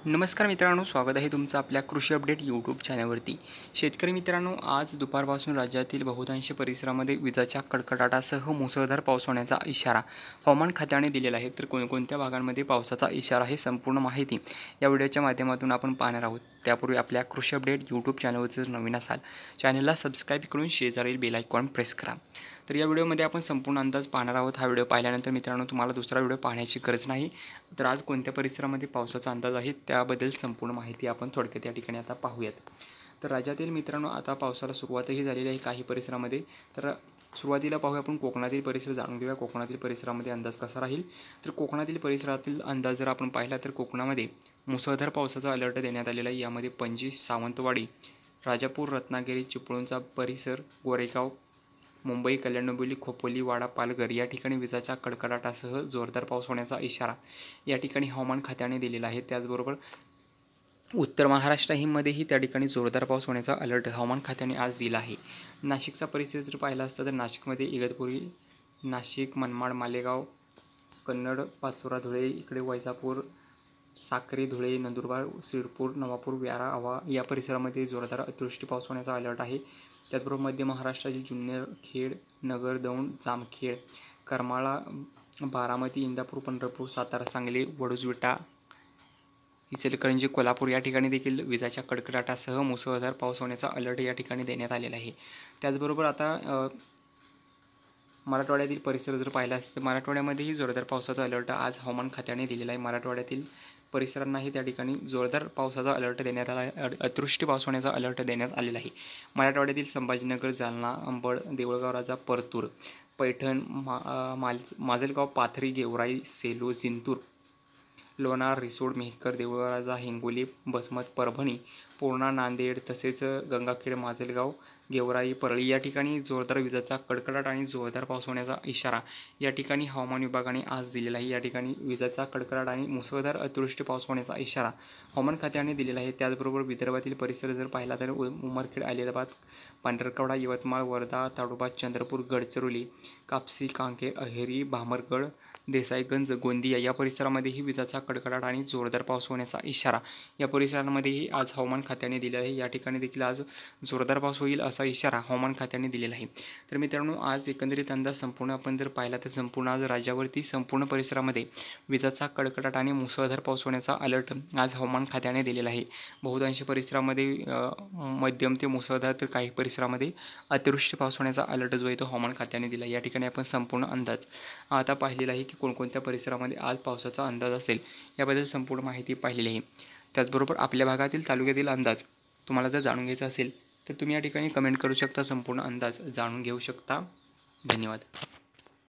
नमस्कार मित्रांनो, स्वागत आहे तुमचं आपल्या कृषी अपडेट यूट्यूब चॅनलवरती। शेतकरी मित्रांनो, आज दुपारपासून राज्यातील बहुतांश परिसरामध्ये विजांच्या कडकडाटासह मुसळधार पाऊस होण्याचा इशारा हवामान खात्याने दिलेला आहे। तर कोणकोणत्या भागांमध्ये पावसाचा इशारा आहे संपूर्ण माहिती या व्हिडिओच्या माध्यमातून आपण पाहणार आहोत। त्यापूर्वी आपल्या कृषी अपडेट यूट्यूब चॅनलवर जर नवीन असाल चॅनलला सबस्क्राइब करून शेजारील बेल आयकॉन प्रेस करा। तर या व्हिडिओमध्ये आपण संपूर्ण अंदाज पाहणार आहोत। हा व्हिडिओ पाहिल्यानंतर मित्रांनो तुम्हाला दुसरा व्हिडिओ पाहण्याची गरज नाही। तर आज कोणत्या परिसरामध्ये पावसाचा अंदाज आहे त्याबद्दल संपूर्ण माहिती आपण थोडक्यात या ठिकाणी आता पाहूयात। तर राज्यातील मित्रांनो आता पावसाला सुरुवातही झालेली आहे काही परिसरामध्ये। तर सुरुवातीला पाहूया आपण कोकणातील परिसर जाणून घेऊया। कोकणातील परिसरामध्ये अंदाज कसा राहील तर कोकणातील परिसरातील अंदाज जर आपण पाहिला तर कोकणामध्ये मुसळधार पावसाचा अलर्ट देण्यात आलेला आहे। यामध्ये पणजी, सावंतवाडी, राजापूर, रत्नागिरी, चिपळूणचा परिसर, गोरेगाव, मुंबई, कल्याण डोंबिवली, खोपोली, वाडा, पालघर या ठिकाणी विजांच्या कडकडाटासह जोरदार पाऊस होण्याचा इशारा या ठिकाणी हवामान खात्याने दिलेला आहे। त्याचबरोबर उत्तर महाराष्ट्रामध्येही त्या ठिकाणी जोरदार पाऊस होण्याचा अलर्ट हवामान खात्याने आज दिला आहे। नाशिकचा परिसर जर पाहिला असता तर नाशिकमध्ये इगतपुरी, नाशिक, मनमाड, मालेगाव, कन्नड, पाचोरा, धुळे, इकडे वैजापूर, साक्री, धुळे, नंदुरबार, शिरपूर, नवापूर, व्यारा, आव्हा या परिसरामध्ये जोरदार अतिवृष्टी पाऊस होण्याचा अलर्ट आहे। त्याचबरोबर मध्य महाराष्ट्रातील जुन्नर, खेड, नगर, दौंड, जामखेड, करमाळा, बारामती, इंदापूर, पंढरपूर, सातारा, सांगली, वडूज-विटा, इचलकरंजी, कोल्हापूर या ठिकाणी देखील विजांच्या कडकडाटासह मुसळधार पाऊस होण्याचा अलर्ट या ठिकाणी देण्यात आलेला आहे। त्याचबरोबर आता मराठवाड्यातील परिसर जर पाहिला असेल तर मराठवाड्यामध्येही जोरदार पावसाचा अलर्ट आज हवामान खात्याने दिलेला आहे। मराठवाड्यातील परिसरांनाही त्या ठिकाणी जोरदार पावसाचा अलर्ट देण्यात आला आहे, अतिवृष्टी पाऊस होण्याचा अलर्ट देण्यात आलेला आहे। मराठवाड्यातील संभाजीनगर, जालना, अंबड, देऊळगाव राजा, परतूर, पैठण, माजलगाव, पाथरी, गेवराई, सेलू, जिंतूर, लोणार, रिसोड, मेहकर, देऊळगाव राजा, हिंगोली, बसमत, परभणी, पूर्णा, नांदेड तसेच गंगाखेड, माजलगाव, गेवराई, परळी या ठिकाणी जोरदार विजांचा कडकडाट आणि जोरदार पाऊस होण्याचा इशारा या ठिकाणी हवामान विभागाने आज दिलेला आहे। या ठिकाणी विजांचा कडकडाट आणि मुसळधार अतिवृष्टी पाऊस होण्याचा इशारा हवामान खात्याने दिलेला आहे। त्याचबरोबर विदर्भातील परिसर जर पाहिला तर उमरखेड, आदिलाबाद, पांढरकवडा, यवतमाळ, वर्धा, ताडोबा, चंद्रपूर, गडचिरोली, कापसी, कांकेर, अहेरी, भामरगड, देसाईगंज, गोंदिया या परिसरामध्येही विजांचा कडकडाट आणि जोरदार पाऊस होण्याचा इशारा या परिसरांमध्येही आज हवामान खात्याने दिलेला आहे। या ठिकाणी देखील आज जोरदार पाऊस होईल असा इशारा हवामान खात्याने दिलेला आहे। तर मित्रांनो, आज एकंदरीत अंदाज संपूर्ण आपण जर पाहिला तर संपूर्ण आज राज्यावरती संपूर्ण परिसरामध्ये विजांचा कडकडाट आणि मुसळधार पाऊस होण्याचा अलर्ट आज हवामान खात्याने दिलेला आहे। बहुतांश परिसरामध्ये मध्यम ते मुसळधार तर काही परिसरामध्ये अतिवृष्टी पाऊस होण्याचा अलर्ट जो आहे तो हवामान खात्याने दिला आहे। या ठिकाणी आपण संपूर्ण अंदाज आता पाहिलेला आहे की कोणकोणत्या परिसरामध्ये आज पावसाचा अंदाज असेल याबद्दल संपूर्ण माहिती पाहिलेली आहे। त्याचबरोबर आपल्या भागातील तालुक्यातील अंदाज तुम्हाला जर जाणून घ्यायचा असेल तर तुम्ही या ठिकाणी कमेंट करू शकता, संपूर्ण अंदाज जाणून घेऊ शकता। धन्यवाद।